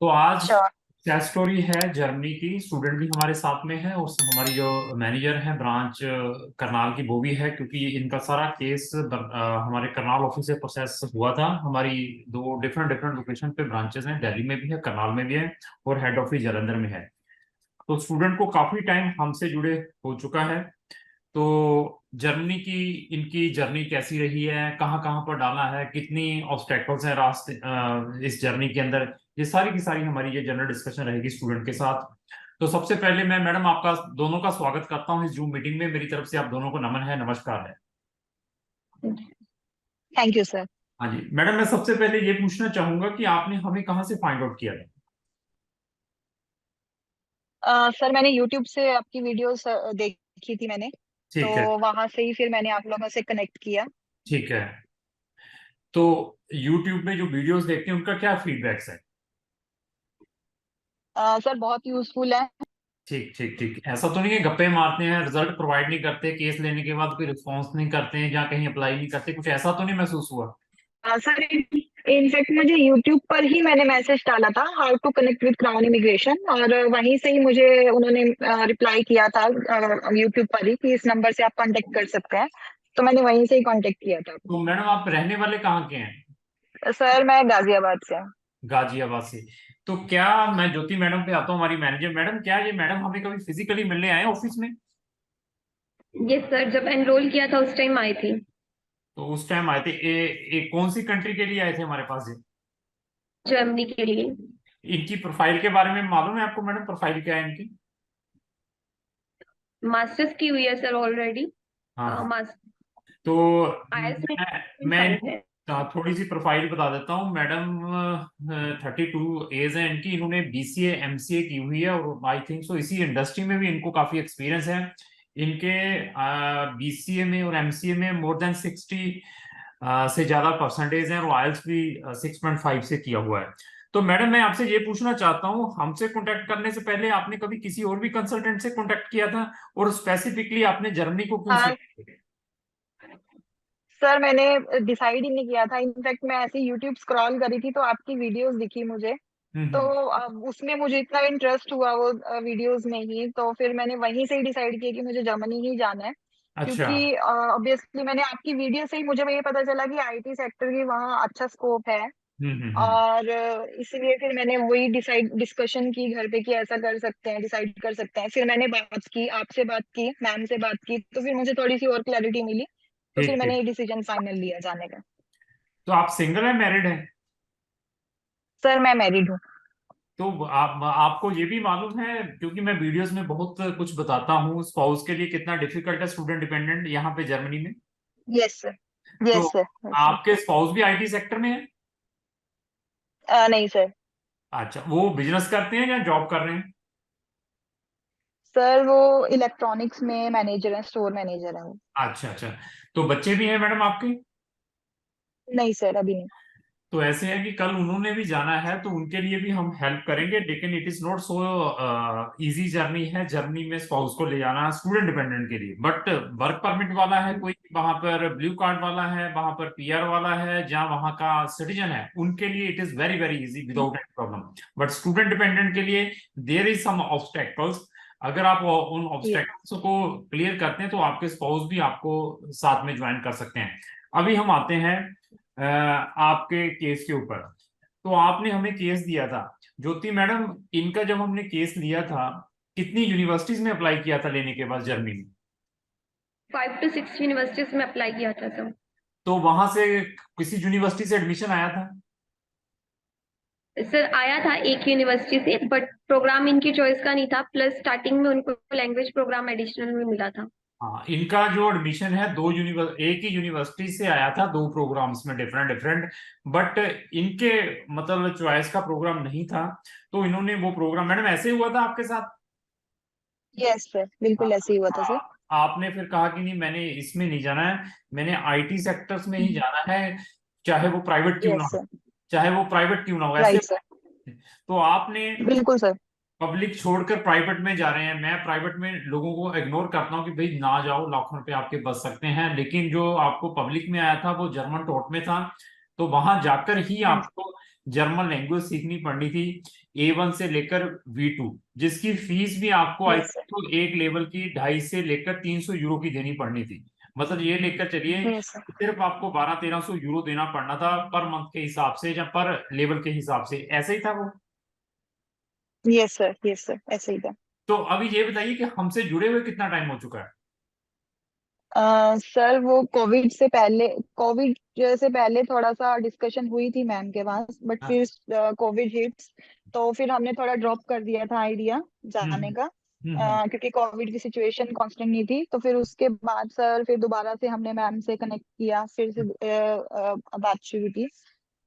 तो आज श्योर। क्या स्टोरी है, जर्मनी की स्टूडेंट भी हमारे साथ में है और हमारी जो मैनेजर है ब्रांच करनाल की वो भी है, क्योंकि इनका सारा केस हमारे करनाल ऑफिस से प्रोसेस हुआ था। हमारी दो डिफरेंट डिफरेंट लोकेशन पे ब्रांचेस हैं, दिल्ली में भी है, करनाल में भी है और हेड ऑफिस जालंधर में है। तो स्टूडेंट को काफी टाइम हमसे जुड़े हो चुका है। तो जर्मनी की इनकी जर्नी कैसी रही है, कहाँ कहाँ पर डाला है, कितनी ऑब्स्टेकल्स हैं रास्ते इस जर्नी के अंदर, ये सारी की सारी हमारी ये जनरल डिस्कशन रहेगी स्टूडेंट के साथ। तो सबसे पहले मैं मैडम आपका दोनों का स्वागत करता हूँ इस जूम मीटिंग में। मेरी तरफ से आप दोनों को नमन है, नमस्कार है। Thank you sir. हाँ जी मैडम, मैं सबसे पहले ये पूछना चाहूंगा कि आपने हमें कहाँ से फाइंड आउट किया था। सर मैंने यूट्यूब से आपकी वीडियोस देखी थी मैंने। तो ठीक है। वहां से ही फिर मैंने आप लोगों से कनेक्ट किया। ठीक है। तो यूट्यूब में जो वीडियोस देखते हैं उनका क्या फीडबैक्स है। सर बहुत यूजफुल है। ठीक ठीक ठीक, ऐसा तो नहीं है गप्पे मारते हैं, रिजल्ट प्रोवाइड नहीं करते, केस लेने के बाद कोई रिस्पॉन्स नहीं करते हैं, जहाँ कहीं अप्लाई नहीं करते, कुछ ऐसा तो नहीं महसूस हुआ। सर इनफैक्ट मुझे यूट्यूब पर ही मैंने मैसेज डाला था, how to connect with Crown Immigration, और वहीं से ही मुझे उन्होंने रिप्लाई किया था यूट्यूब पर ही कि इस नंबर से आप कांटेक्ट कर सकते हैं। तो मैंने वहीं से ही कांटेक्ट किया था। तो मैडम आप रहने वाले कहाँ के हैं। सर मैं गाजियाबाद से हूँ। गाजियाबाद से। तो क्या, मैं ज्योति मैडम पे आता हूँ, हमारी मैनेजर मैडम, क्या ये मैडम हमें कभी फिजिकली मिलने आए ऑफिस में। यस सर, जब एनरोल किया था उस टाइम आई थी। तो उस टाइम आए थे, कौन सी कंट्री के लिए आए थे हमारे पास ये। जर्मनी के लिए। इनकी प्रोफाइल के बारे में मालूम है आपको मैडम, प्रोफाइल क्या है इनकी। मास्टर्स की हुई है सर ऑलरेडी। हाँ हाँ। मास्टर तो आईएलटीएस में मैं 5 है। थोड़ी सी प्रोफाइल बता देता हूँ मैडम। 32 एज है इनकी, इन्होंने बीसीए एमसीए की हुई है और आई थिंक सो इसी इंडस्ट्री में भी इनको काफी एक्सपीरियंस है। इनके बीसीए में और एमसीए में मोर देन 60 से ज्यादा परसेंटेज है और आइल्स भी 6.5 से किया हुआ है। तो मैडम मैं आपसे ये पूछना चाहता हूँ, हमसे कांटेक्ट करने से पहले आपने कभी किसी और भी कंसल्टेंट से कांटेक्ट किया था, और स्पेसिफिकली आपने जर्मनी को क्यों हाँ सिलेक्ट किया। सर मैंने डिसाइड ही नहीं किया था। इनफैक्ट मैं ऐसे यूट्यूब स्क्रॉल करी थी तो आपकी वीडियोस दिखी मुझे। तो हम्म। उसमें मुझे इतना इंटरेस्ट हुआ वो वीडियोस में ही, तो फिर मैंने वहीं से ही डिसाइड किया कि मुझे जर्मनी ही जाना है। अच्छा। क्योंकि ऑब्वियसली मैंने आपकी वीडियो से ही मुझे ये पता चला कि आईटी सेक्टर की वहाँ अच्छा स्कोप है। हम्म। और इसीलिए फिर मैंने वही डिस्कशन की घर पे कि ऐसा कर सकते हैं, डिसाइड कर सकते हैं। फिर मैंने बात की, आपसे बात की, मैम से बात की, तो फिर मुझे थोड़ी सी और क्लैरिटी मिली। तो फिर ठीक मैंने ठीक। ये डिसीजन फाइनल लिया जाने का। तो आप सिंगल है, मैरिड है। सर मैं मैरिड हूँ। तो आप आपको ये भी मालूम है, क्योंकि मैं वीडियोस में बहुत कुछ बताता हूँ स्पाउस के लिए कितना डिफिकल्ट है स्टूडेंट डिपेंडेंट यहाँ पे जर्मनी में। Yes sir. तो यस सर। Yes sir. आपके स्पाउस भी आईटी सेक्टर में है। नहीं सर। अच्छा, वो बिजनेस करते हैं या जॉब कर रहे हैं। सर वो इलेक्ट्रॉनिक्स में मैनेजर है, स्टोर मैनेजर है वो। अच्छा अच्छा। तो बच्चे भी हैं मैडम आपके। नहीं सर अभी नहीं। तो ऐसे है कि कल उन्होंने भी जाना है तो उनके लिए भी हम हेल्प करेंगे, लेकिन it is not so easy journey है जर्नी में स्पाउस को ले जाना स्टूडेंट डिपेंडेंट के लिए। बट वर्क परमिट वाला है कोई, वहां पर ब्लू कार्ड वाला है, वहां पर पीआर वाला है, जहां वहां का सिटीजन है, उनके लिए it is very very easy without any problem. But student dependent के लिए देयर इज सम ऑब्स्टेकल्स। अगर आप उन ये ऑब्स्टेकल्स को क्लियर करते हैं तो आपके स्पाउस भी आपको साथ में ज्वाइन कर सकते हैं। अभी हम आते हैं आपके केस के ऊपर। तो आपने हमें केस दिया था ज्योति मैडम, इनका जब हमने केस लिया था, कितनी यूनिवर्सिटीज में अप्लाई किया था लेने के बाद जर्मनी में। 5 to 6 यूनिवर्सिटीज में अप्लाई किया था सर। तो वहां से किसी यूनिवर्सिटी से एडमिशन आया था। सर आया था एक यूनिवर्सिटी से, बट प्रोग्राम इनकी चॉइस का नहीं था, प्लस स्टार्टिंग में उनको लैंग्वेज प्रोग्राम एडिशनल में मिला था। हाँ, इनका जो एडमिशन है एक ही यूनिवर्सिटी से आया था, दो प्रोग्राम्स में डिफरेंट डिफरेंट। बट इनके मतलब चॉइस का प्रोग्राम नहीं था, तो इन्होंने वो प्रोग्राम, मैडम ऐसे हुआ था आपके साथ। यस सर, हाँ, बिल्कुल ऐसे ही हुआ था सर। आपने फिर कहा कि नहीं मैंने इसमें नहीं जाना है, मैंने आईटी सेक्टर्स में ही जाना है, चाहे वो प्राइवेट क्यों ना यस हो, सर। चाहे वो प्राइवेट क्यों ना हो ऐसे। Right sir. तो आपने बिल्कुल सर। पब्लिक छोड़कर प्राइवेट में जा रहे हैं। मैं प्राइवेट में लोगों को इग्नोर करता हूँ कि भाई ना जाओ, लाखों रुपए आपके बच सकते हैं, लेकिन जो आपको पब्लिक में आया था वो जर्मन टोट में था। तो वहां जाकर ही हाँ जी। आपको जर्मन लैंग्वेज सीखनी पड़नी थी, A1 से लेकर V2, जिसकी फीस भी आपको आई यस सर। तो एक लेवल की 250 से लेकर 300 यूरो की देनी पड़नी थी। मतलब ये लेकर चलिए यस सर। सिर्फ आपको 1200-1300 यूरो देना पड़ना था पर मंथ के हिसाब से या पर लेवल के हिसाब से, ऐसे ही था वो। Yes sir. यस सर, ऐसे ही था। तो अभी ये बताइए कि हमसे जुड़े हुए कितना टाइम हो चुका है? सर वो कोविड से पहले थोड़ा सा डिस्कशन हुई थी मैम के पास, बट हाँ। फिर कोविड हिट्स, तो फिर हमने थोड़ा ड्रॉप कर दिया था आइडिया जाने हम्म का। क्योंकि कोविड की सिचुएशन कांस्टेंट नहीं थी, तो फिर उसके बाद सर फिर दोबारा से हमने मैम से कनेक्ट किया, फिर से बात शुरू की।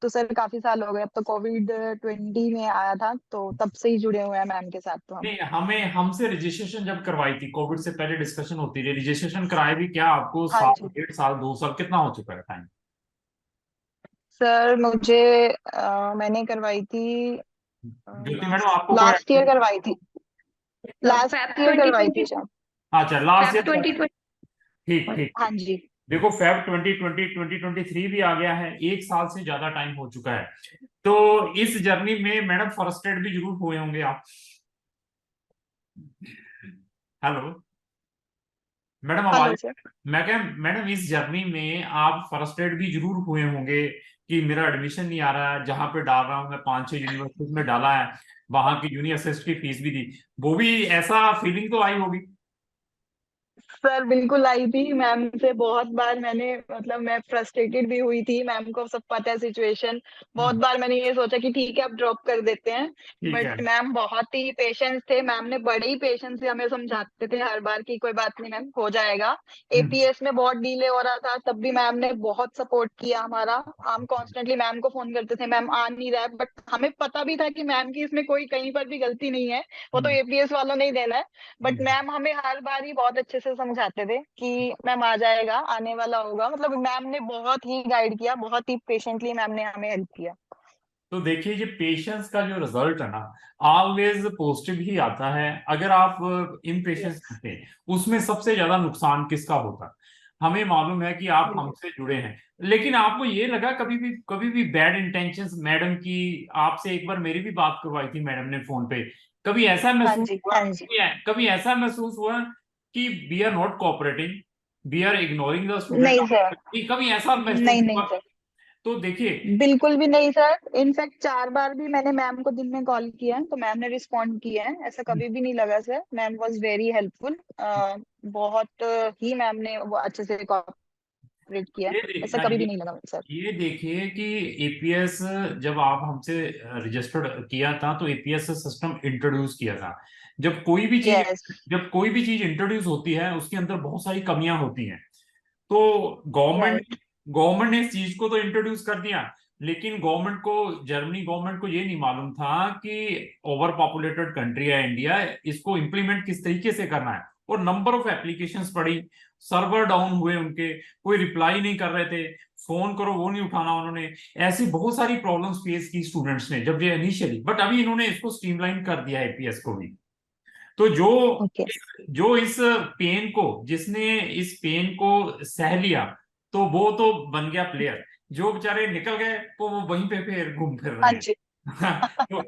तो सर काफी साल हो गए, अब तो कोविड 20 में आया था, तो तब से ही जुड़े हुए हैं मैम के साथ तो हम। नहीं, हमें हमसे रजिस्ट्रेशन जब करवाई थी, कोविड से पहले डिस्कशन होती रही, रजिस्ट्रेशन कराए भी क्या आपको हाँ साल, जी 1.5 साल, 2 साल कितना हो चुका है टाइम? सर, मुझे मैंने करवाई थी ज्योति मैडम आपको कोई लास्ट ईयर करवाई थी। फैब लास्ट ईयर ट्वेंटी करवाई ट्वेंटी थी शायद। अच्छा, लास्ट फैब ईयर। 2020। ठीक ठीक हाँ ठीक। जी। देखो फेब 2020 2023 भी आ गया है, 1 साल से ज्यादा टाइम हो चुका है। तो इस जर्नी में मैडम फ्रस्ट्रेट भी जरूर हुए होंगे आप। हेलो मैडम, हेलो आवाज? सर। मैं क्या मैडम, इस जर्नी में आप फ्रस्ट्रेट भी जरूर हुए होंगे कि मेरा एडमिशन नहीं आ रहा है, जहां पे डाल रहा हूँ मैं 5-6 यूनिवर्सिटी में डाला है, वहां की यूनिवर्सिटी की फीस भी दी, वो भी ऐसा फीलिंग तो आई होगी। सर बिल्कुल आई थी, मैम से बहुत बार मैंने, मतलब मैं फ्रस्ट्रेटेड भी हुई थी, मैम को सब पता है सिचुएशन। बहुत हम्म, बार मैंने ये सोचा कि ठीक है अब ड्रॉप कर देते हैं, ठीक है। बट मैम बहुत ही पेशेंस थे। मैम ने बड़े ही पेशेंस से हमें समझाते थे हर बार कि कोई बात नहीं मैम, हो जाएगा। हम्म, एपीएस में बहुत डिले हो रहा था, तब भी मैम ने बहुत सपोर्ट किया हमारा। हम कॉन्स्टेंटली मैम को फोन करते थे, मैम आ नहीं रहा है, बट हमें पता भी था कि मैम की इसमें कोई कहीं पर भी गलती नहीं है, वो तो हम्म, एपीएस वालों ने ही देना है। But hmm. मैम हमें हर बार ही बहुत अच्छे से समझाते थे कि मैम आ जाएगा, आने वाला होगा। मतलब मैम ने बहुत ही गाइड किया, बहुत ही पेशेंटली मैम ने हमें हेल्प किया। तो देखिए, ये पेशेंस का जो रिजल्ट है ना, ऑलवेज पॉजिटिव ही आता है। अगर आप इम्पेशेंस यस। करते हैं, उसमें सबसे ज्यादा नुकसान किसका होता है? हमें मालूम है कि आप बिल्कुल। हमसे जुड़े हैं, लेकिन आपको ये लगा कभी भी बैड इंटेंशंस मैडम की, आपसे एक बार मेरी भी बात करवाई थी मैडम ने फोन पे, कभी ऐसा हाँ महसूस जी हुआ, हाँ जी। कभी ऐसा महसूस हुआ कि we are not cooperating, we are ignoring the student? नहीं सर। कभी ऐसा महसूस नहीं नहीं हुआ? सर। तो देखिए, बिल्कुल भी नहीं सर। इनफैक्ट 4 बार भी मैंने मैम को दिन में कॉल किया है, तो मैम ने रिस्पॉन्ड किया है, ऐसा कभी भी नहीं लगा sir. Ma'am was very helpful. बहुत ही मैम ने वो अच्छे से कोऑपरेट किया है, ये ऐसा देखा कभी भी ये नहीं लगा सर। ये देखिए कि एपीएस, जब आप हमसे रजिस्टर्ड किया था तो एपीएस सिस्टम इंट्रोड्यूस किया था। जब कोई भी चीज यस। जब कोई भी चीज इंट्रोड्यूस होती है, उसके अंदर बहुत सारी कमियां होती हैं। तो गवर्नमेंट राइट। गवर्नमेंट ने इस चीज को तो इंट्रोड्यूस कर दिया, लेकिन जर्मनी गवर्नमेंट को ये नहीं मालूम था कि ओवर पॉपुलेटेड कंट्री है इंडिया, इसको इम्प्लीमेंट किस तरीके से करना है। और नंबर ऑफ एप्लीकेशंस पड़ी, सर्वर डाउन हुए उनके, कोई रिप्लाई नहीं कर रहे थे, फोन करो वो नहीं उठाना उन्होंने। ऐसी बहुत सारी प्रॉब्लम्स फेस की स्टूडेंट्स ने जब ये इनिशियली, बट अभी इन्होंने इसको स्ट्रीमलाइन कर दिया एपीएस को भी। तो ओके। जो इस पेन को जिसने इस पेन को सह लिया, तो वो तो बन गया प्लेयर। जो बेचारे निकल गए तो वो वहीं पे फिर घूम फिर हाँ रहे हैं। जी। तो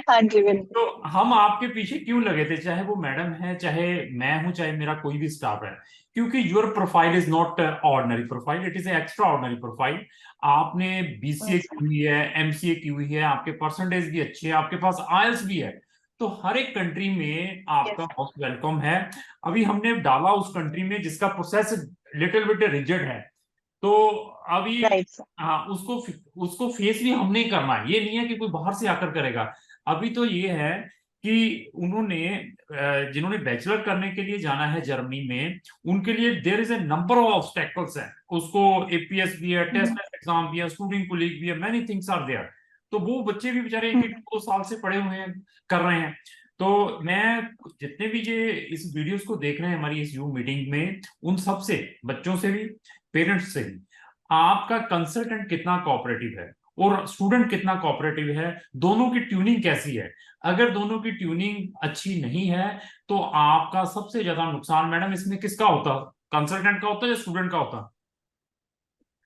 हाँ जी बिल्कुल। तो हम आपके पीछे क्यों लगे थे, चाहे वो मैडम है, चाहे मैं हूं, चाहे मेरा कोई भी स्टाफ है? क्योंकि your profile is not ordinary profile, it is extra ordinary profile. आपने बीसीए यस। की हुई है, एमसीए की हुई है, आपके परसेंटेज भी अच्छे हैं, आपके पास आईएलटीएस भी है। तो हर एक कंट्री में आपका यस। मोस्ट वेलकम है। अभी हमने डाला उस कंट्री में जिसका प्रोसेस लिटिल बिट रिजिड है। तो अभी, राइट सर। हाँ, उसको उसको फेस भी हमने ही करना है, ये नहीं है कि कोई बाहर से आकर करेगा। अभी तो ये है कि उन्होंने जिन्होंने बैचलर करने के लिए जाना है जर्मनी में, उनके लिए there is a number of obstacles हैं। उसको एपीएस भी है, टेस्ट एग्जाम भी है, स्टूडेंट कोलीग भी है, मेनी थिंग्स आर देयर। तो वो बच्चे भी बेचारे एक एक 2 साल से पढ़े हुए हैं, कर रहे हैं। तो मैं, जितने भी ये इस वीडियोस को देख रहे हैं हमारी इस यूम मीटिंग में, उन सब से, बच्चों से भी, पेरेंट्स से भी, आपका कंसल्टेंट कितना कोऑपरेटिव है और स्टूडेंट कितना कोऑपरेटिव है, दोनों की ट्यूनिंग कैसी है? अगर दोनों की ट्यूनिंग अच्छी नहीं है, तो आपका सबसे ज्यादा नुकसान मैडम इसमें किसका होता? कंसल्टेंट का होता है या स्टूडेंट का होता?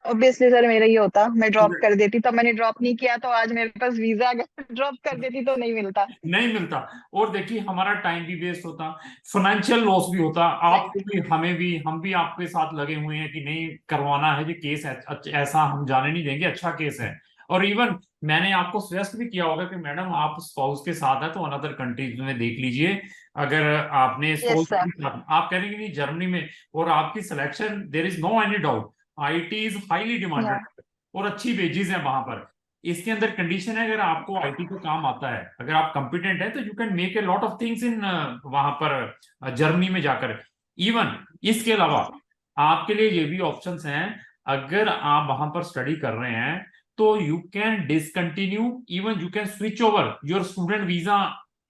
ऑब्वियसली सर मेरा ही होता, मैं ड्रॉप कर देती। तब मैंने ड्रॉप नहीं किया तो आज मेरे पास वीजा, अगर ड्रॉप कर देती तो नहीं मिलता। नहीं मिलता। और देखिए हमारा टाइम भी वेस्ट होता, फाइनेंशियल लॉस भी होता, आपको भी हमें भी, हम भी आपके साथ लगे हुए हैं कि नहीं करवाना है, ये केस ऐसा हम जाने नहीं देंगे, अच्छा केस है। और इवन मैंने आपको सजेस्ट भी किया होगा कि मैडम आप स्पाउस के साथ है तो अनदर कंट्रीज में देख लीजिए। अगर आपने यस स्पाउस सर। आप कह रहे हैं कि नहीं जर्मनी में, और आपकी selection there is no any doubt, IT is highly no. Demanded और अच्छी वेजेस है वहां पर। इसके अंदर कंडीशन है, अगर आपको आईटी का काम आता है, अगर आप कंपिटेंट है, तो you can make a lot of things in वहां पर जर्मनी में जाकर। इवन इसके अलावा आपके लिए ये भी ऑप्शंस हैं, अगर आप वहां पर स्टडी कर रहे हैं तो you can discontinue, even you can switch over your student visa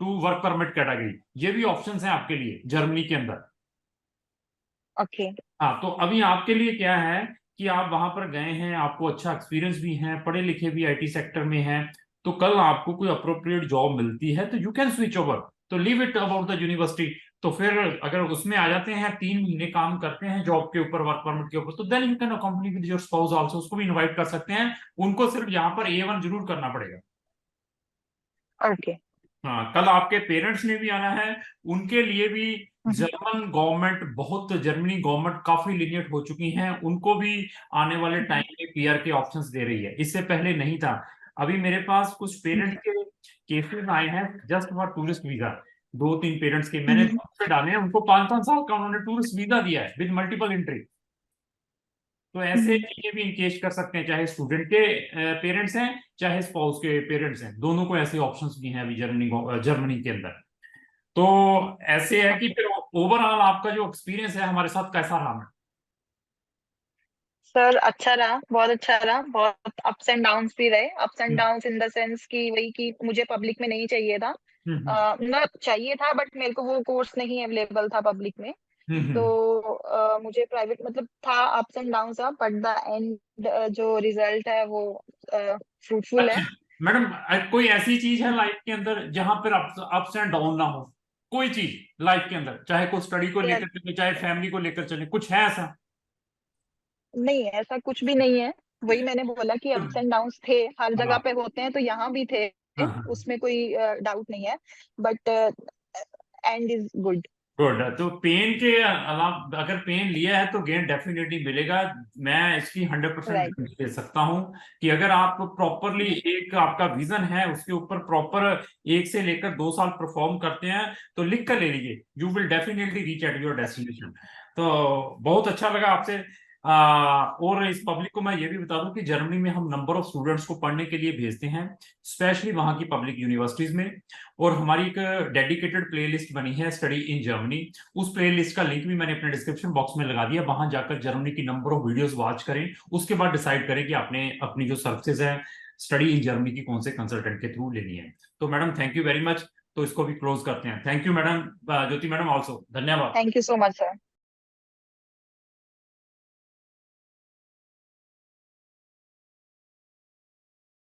to work permit category. ये भी ऑप्शंस हैं आपके लिए जर्मनी के अंदर। ओके। हाँ, तो अभी आपके लिए क्या है कि आप वहां पर गए हैं, आपको अच्छा एक्सपीरियंस भी है, पढ़े लिखे भी आईटी सेक्टर में हैं, तो कल आपको कोई अप्रोप्रिएट जॉब मिलती है तो यू कैन स्विच ओवर, तो leave it about the university. तो फिर अगर उसमें आ जाते हैं, 3 महीने काम करते हैं जॉब के ऊपर, वर्क परमिट के ऊपर, तो then you can accompany with your spouse also, उसको भी इनवाइट कर सकते हैं। उनको सिर्फ यहाँ पर A1 जरूर करना पड़ेगा। ओके। हाँ, कल आपके पेरेंट्स ने भी आना है, उनके लिए भी जर्मन गवर्नमेंट बहुत, जर्मनी गवर्नमेंट काफी लीनियंट हो चुकी हैं, उनको भी आने वाले टाइम में पीआर के ऑप्शंस दे रही है, इससे पहले नहीं था। अभी मेरे पास कुछ पेरेंट्स के केसेस आए हैं just for tourist visa, 2-3 parents के मैंने पे डाले हैं, उनको 5-5 साल का उन्होंने टूरिस्ट वीजा दिया है विद मल्टीपल एंट्री। तो ऐसे चीजें भी इंकेज कर सकते हैं, चाहे स्टूडेंट के पेरेंट्स हैं चाहे स्पाउस के पेरेंट्स हैं, दोनों को ऐसे ऑप्शंस भी हैं अभी जर्मनी के अंदर। तो ऐसे है कि फिर ओवरऑल आपका जो एक्सपीरियंस है हमारे साथ कैसा रहा? सर अच्छा रहा, बहुत अच्छा रहा। बहुत अप्स एंड डाउन्स भी रहे। Ups and hmm, downs in the sense कि वही कि मुझे पब्लिक में नहीं चाहिए था। हम्म, मतलब चाहिए था बट मेरे को वो कोर्स नहीं अवेलेबल था पब्लिक में। तो हम्म। मुझे प्राइवेट मतलब था, अप्स एंड डाउन्स था, बट द एंड जो रिजल्ट है वो फ्रूटफुल अच्छा है। मैडम, कोई ऐसी चीज है लाइफ के अंदर जहां पर अप्स एंड डाउन ना हो? कोई चीज लाइफ के अंदर, चाहे कोई स्टडी को यार लेकर चले, चाहे फैमिली को लेकर चले, कुछ है ऐसा? नहीं, ऐसा कुछ भी नहीं है। वही मैंने बोला कि अप्स एंड डाउन्स थे, हर जगह हाँ, पे होते हैं, तो यहाँ भी थे। हाँ, हाँ। उसमें कोई डाउट नहीं है। But and is good. Good. तो पेन के अलावा अगर पेन लिया है तो गेन डेफिनेटली मिलेगा। मैं इसकी 100% राइट। गारंटी दे सकता हूँ कि अगर आप प्रॉपरली, एक आपका विजन है उसके ऊपर प्रॉपर 1 से लेकर 2 साल परफॉर्म करते हैं, तो लिख कर ले लीजिए, you will definitely reach at your destination. तो बहुत अच्छा लगा आपसे। और इस पब्लिक को मैं ये भी बता दूं कि जर्मनी में हम नंबर ऑफ स्टूडेंट्स को पढ़ने के लिए भेजते हैं, स्पेशली वहां की पब्लिक यूनिवर्सिटीज में। और हमारी एक डेडिकेटेड प्लेलिस्ट बनी है स्टडी इन जर्मनी, उस प्लेलिस्ट का लिंक भी मैंने अपने डिस्क्रिप्शन बॉक्स में लगा दिया, वहां जाकर जर्मनी की नंबर ऑफ वीडियोस वॉच करें, उसके बाद डिसाइड करें कि आपने अपनी जो सर्विसेज है स्टडी इन जर्मनी की कौन से कंसल्टेंट के थ्रू लेनी है। तो madam thank you very much. तो इसको भी क्लोज करते हैं। Thank you madam, Jyoti madam also, धन्यवाद। Thank you so much sir.